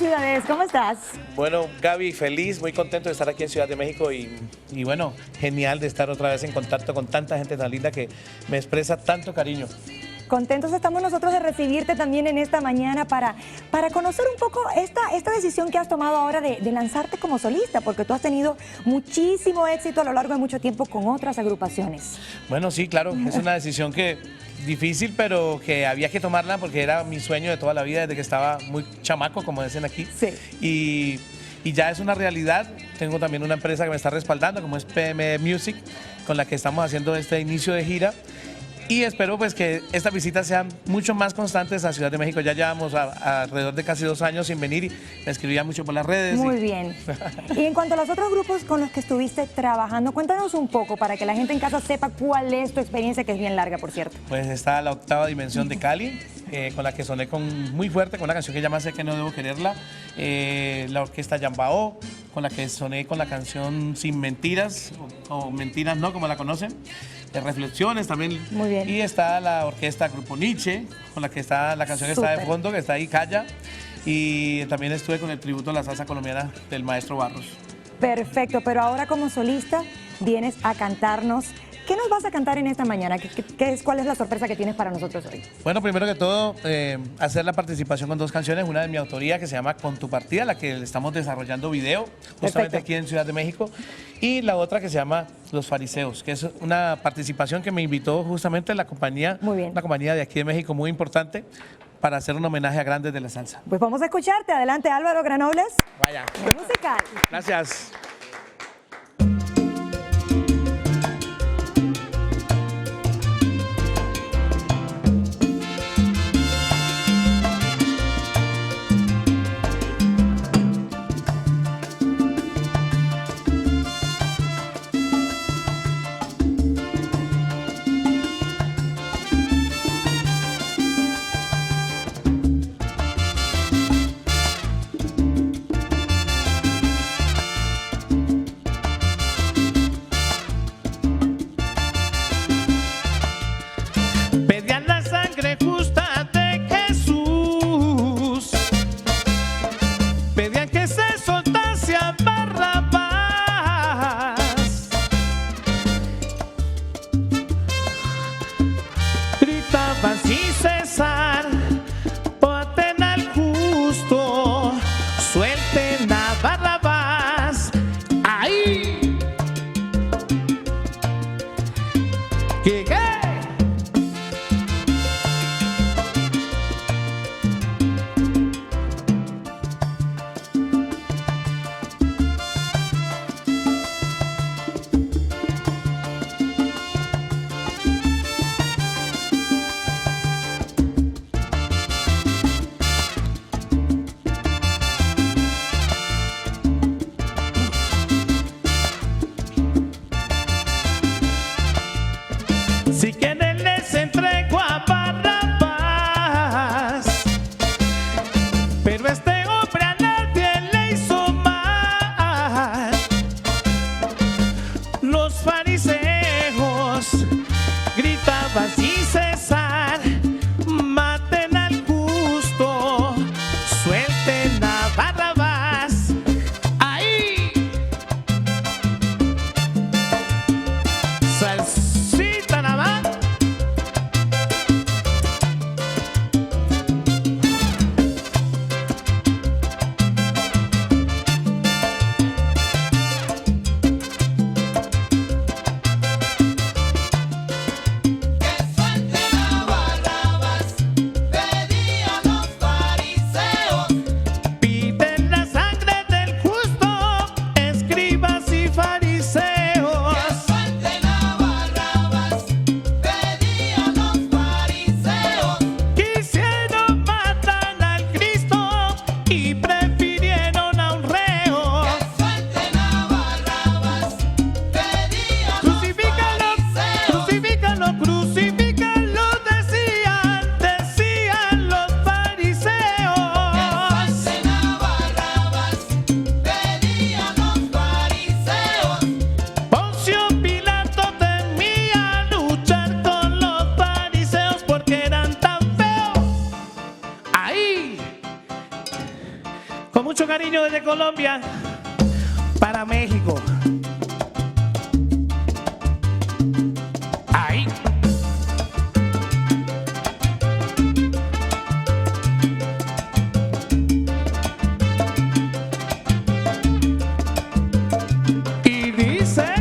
Ciudades, ¿cómo estás? Bueno, Gaby, feliz, muy contento de estar aquí en Ciudad de México y bueno, genial de estar otra vez en contacto con tanta gente tan linda que me expresa tanto cariño. Contentos estamos nosotros de recibirte también en esta mañana para conocer un poco esta decisión que has tomado ahora de lanzarte como solista, porque tú has tenido muchísimo éxito a lo largo de mucho tiempo con otras agrupaciones. Bueno, sí, claro, es una decisión difícil, pero que había que tomarla porque era mi sueño de toda la vida desde que estaba muy chamaco, como dicen aquí. Sí. Y ya es una realidad. Tengo también una empresa que me está respaldando, como es PM Music, con la que estamos haciendo este inicio de gira. Y espero pues que estas visitas sean mucho más constantes a Ciudad de México. Ya llevamos alrededor de casi 2 años sin venir y me escribía mucho por las redes. Muy bien. Y en cuanto a los otros grupos con los que estuviste trabajando, cuéntanos un poco para que la gente en casa sepa cuál es tu experiencia, que es bien larga, por cierto. Pues está la Octava Dimensión de Cali, con la que soné muy fuerte, con una canción que se llama Sé que no debo quererla. La Orquesta Yambao, con la que soné con la canción Sin Mentiras, o Mentiras No, como la conocen. De Reflexiones también. Muy bien. Y está la orquesta Grupo Nietzsche, con la que está la canción que está de fondo, que está ahí, Calla. Y también estuve con el tributo a la salsa colombiana del maestro Barros. Perfecto, pero ahora como solista vienes a cantarnos. ¿Qué nos vas a cantar en esta mañana? ¿Cuál es la sorpresa que tienes para nosotros hoy? Bueno, primero que todo, hacer la participación con 2 canciones, una de mi autoría que se llama Con tu partida, la que le estamos desarrollando video, justamente aquí en Ciudad de México, y la otra que se llama Los Fariseos, que es una participación que me invitó justamente la compañía, una compañía de aquí de México muy importante, para hacer un homenaje a grandes de la salsa. Pues vamos a escucharte. Adelante, Álvaro Granobles. Vaya. Musical. Gracias. Pedían la sangre justa de Jesús, pedían que se soltase a Barrabás, gritaban sin cesar, maten al justo, suelten a Barrabás. ¡Ay! ¿Qué? Si quieren les entrego a Barrabás, pero este hombre a nadie le hizo mal. Los fariseos gritaban sin cesar, maten al justo, suelten a Barrabás. ¡Ahí! Salsita nada más. Que suelte cariño desde Colombia para México. Ahí. Y dice...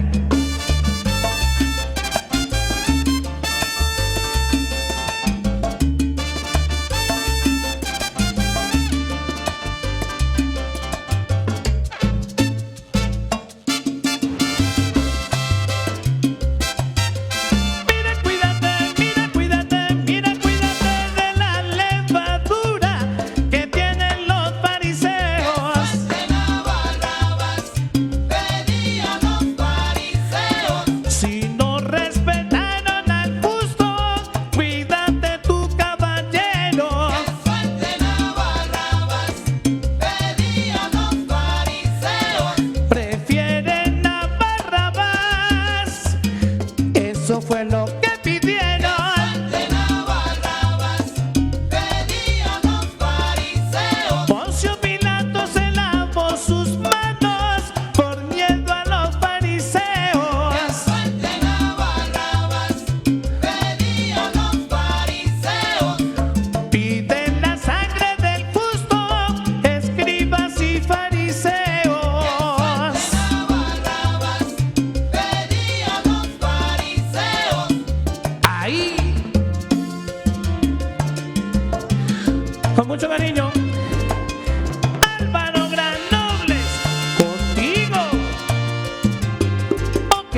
Eso fue lo que pidieron. Barrabás, pedían los fariseos. Poncio Pilato se lavó sus manos por miedo a los fariseos. Que suelten a Barrabás, pedían los fariseos. Piden la sangre del justo, escribas y fariseos. Con mucho cariño, Álvaro Granobles, contigo. Ok.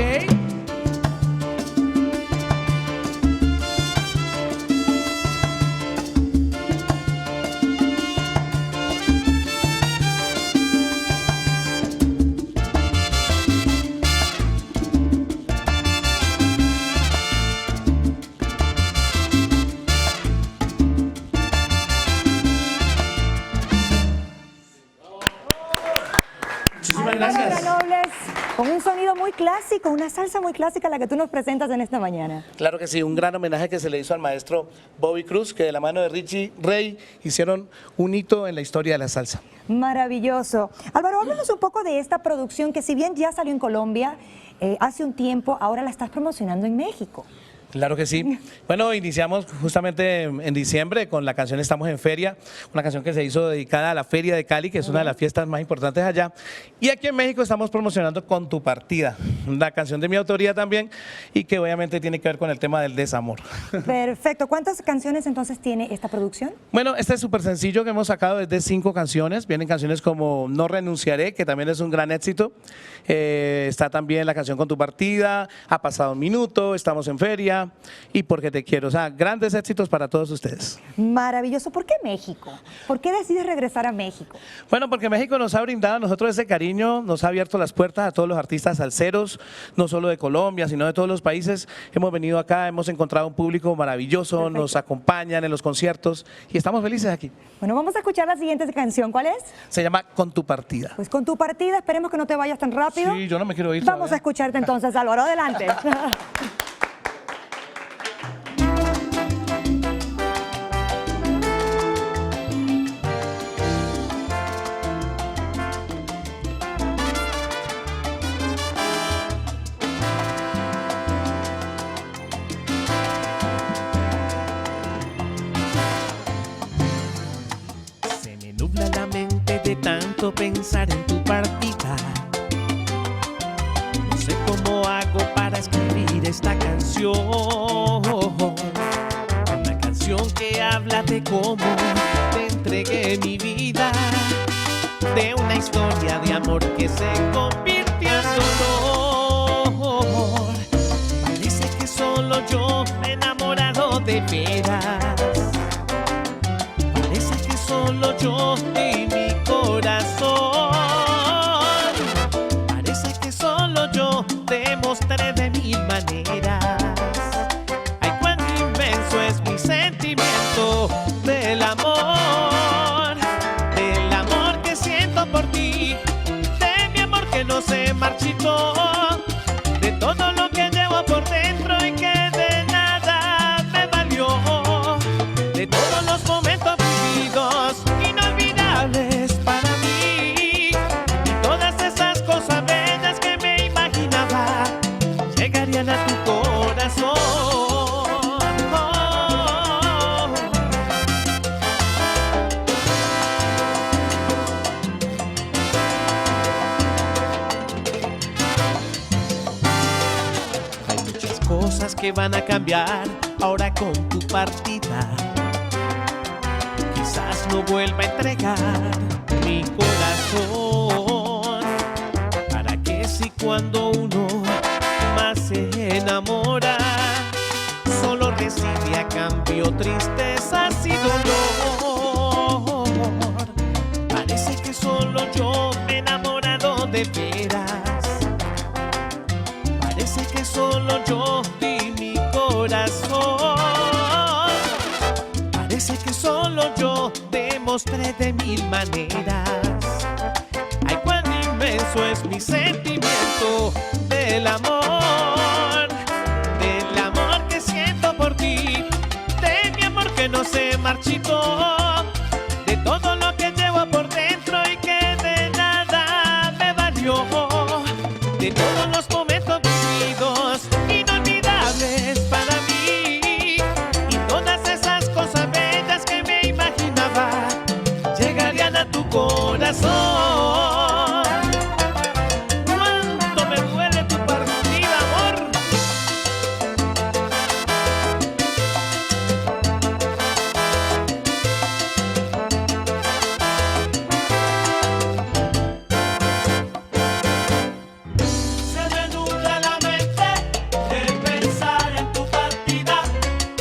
Muchísimas gracias. Nobles, con un sonido muy clásico, una salsa muy clásica la que tú nos presentas en esta mañana. Claro que sí, un gran homenaje que se le hizo al maestro Bobby Cruz, que de la mano de Richie Ray hicieron un hito en la historia de la salsa. Maravilloso. Álvaro, háblanos un poco de esta producción que si bien ya salió en Colombia hace un tiempo, ahora la estás promocionando en México. Claro que sí. Bueno, iniciamos justamente en diciembre con la canción Estamos en Feria, una canción que se hizo dedicada a la Feria de Cali, que es una de las fiestas más importantes allá. Y aquí en México estamos promocionando Con tu partida, una canción de mi autoría también y que obviamente tiene que ver con el tema del desamor. Perfecto. ¿Cuántas canciones entonces tiene esta producción? Bueno, este es súper sencillo que hemos sacado desde 5 canciones. Vienen canciones como No renunciaré, que también es un gran éxito. Está también la canción Con tu partida, Ha pasado un minuto, Estamos en Feria y Porque te quiero. O sea, grandes éxitos para todos ustedes. Maravilloso. ¿Por qué México? ¿Por qué decides regresar a México? Bueno, porque México nos ha brindado a nosotros ese cariño, nos ha abierto las puertas a todos los artistas salseros, no solo de Colombia, sino de todos los países. Hemos venido acá, hemos encontrado un público maravilloso, Perfecto. Nos acompañan en los conciertos y estamos felices aquí. Bueno, vamos a escuchar la siguiente canción. ¿Cuál es? Se llama Con tu partida. Pues Con tu partida, esperemos que no te vayas tan rápido. Sí, yo no me quiero ir Vamos todavía. a escucharte entonces, Álvaro, adelante. Se me nubla la mente de tanto pensar en tu partida. No sé cómo hago para escribir esta canción. Una canción que habla de cómo te entregué mi vida. De una historia de amor que se convirtió en dolor. Parece que solo yo me he enamorado de veras. Parece que solo yo di mi corazón. Parece que solo yo te mostré de mil maneras. Ay, cuán inmenso es mi sentimiento del amor que siento por ti, de mi amor que no se marchitó, de todo lo que llevo por dentro y que de nada me valió, de todos los momentos vividos inolvidables para mí. llegarían a tu corazón. Hay muchas cosas que van a cambiar ahora con tu partida. Quizás no vuelva a entregar mi corazón. ¿Para qué si cuando uno más se enamora solo recibe a cambio tristezas y dolor? Parece que solo yo me he enamorado de veras. Parece que solo yo di mi corazón. Parece que solo yo demostré de mil maneras. Ay, cuán inmenso es mi sentimiento del amor que siento por ti, de mi amor que no se marchitó, de todo lo que llevo por dentro y que de nada me valió, de todos los momentos vividos inolvidables para mí y todas esas cosas bellas que me imaginaba llegarían a tu corazón. Cuánto me duele tu partida, amor. Se me nubla la mente de pensar en tu partida.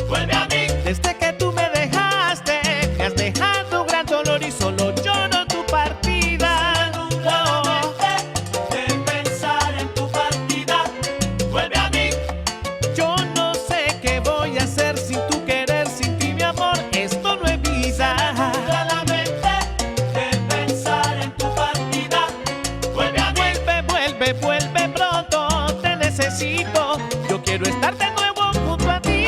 Vuelve a mí. Desde que tú me dejaste, me has dejado un gran dolor y solo lloro tu partida. Se me nubla la mente de pensar en tu partida. Vuelve a mí. Yo no sé qué voy a hacer sin tu querer, sin ti mi amor, esto no es vida. Se me nubla la mente de pensar en tu partida. Vuelve a mí. Vuelve, vuelve pronto, te necesito. Yo quiero estar de nuevo junto a ti.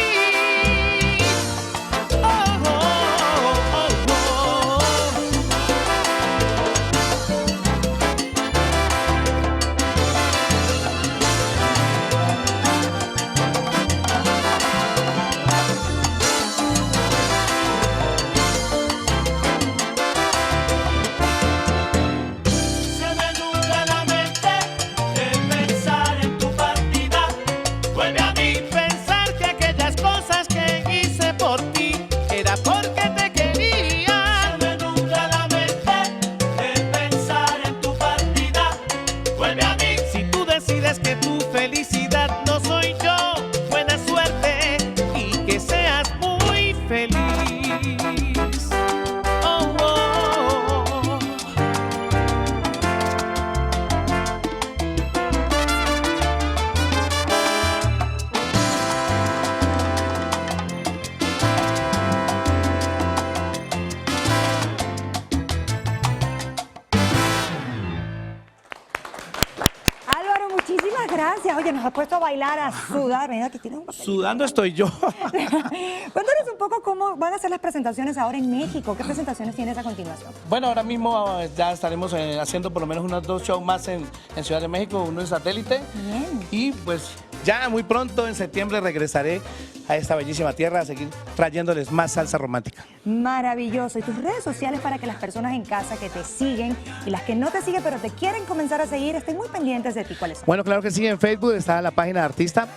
Oh, oh, oh, oh. Se me nubla la mente de pensar en tu partida. Vuelve a mí. Pensar que aquellas cosas que hice por ti era porque te quería. Se me nubla la mente de pensar en tu partida. Vuelve a mí. Si tú decides que tu felicidad no soy yo, buena suerte y que seas muy feliz. Oh, oh, oh. Álvaro, muchísimas gracias. Oye, nos has puesto a bailar, a sudar. Mira, aquí tienes un papel. Sudando estoy yo. Cuéntanos un poco cómo van a ser las presentaciones ahora en México. ¿Qué presentaciones tienes a continuación? Bueno, ahora mismo ya estaremos haciendo por lo menos unos 2 shows más en Ciudad de México, uno en satélite. Bien. Y pues ya muy pronto, en septiembre, regresaré a esta bellísima tierra a seguir trayéndoles más salsa romántica. Maravilloso. Y tus redes sociales para que las personas en casa que te siguen y las que no te siguen pero te quieren comenzar a seguir estén muy pendientes de ti. ¿Cuáles son? Bueno, claro que sí, en Facebook está la página de artista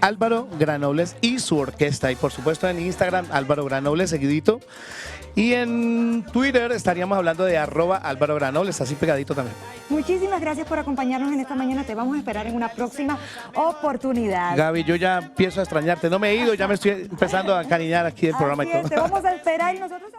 Álvaro Granobles y su orquesta. Y por supuesto en Instagram, Álvaro Granobles, seguidito. Y en Twitter estaríamos hablando de @Álvaro Granobles, así pegadito también. Muchísimas gracias por acompañarnos en esta mañana. Te vamos a esperar en una próxima oportunidad. Gaby, yo ya empiezo a extrañarte. No me he ido, ya me estoy empezando a encariñar aquí del programa y Así es, todo. te vamos a esperar y nosotros...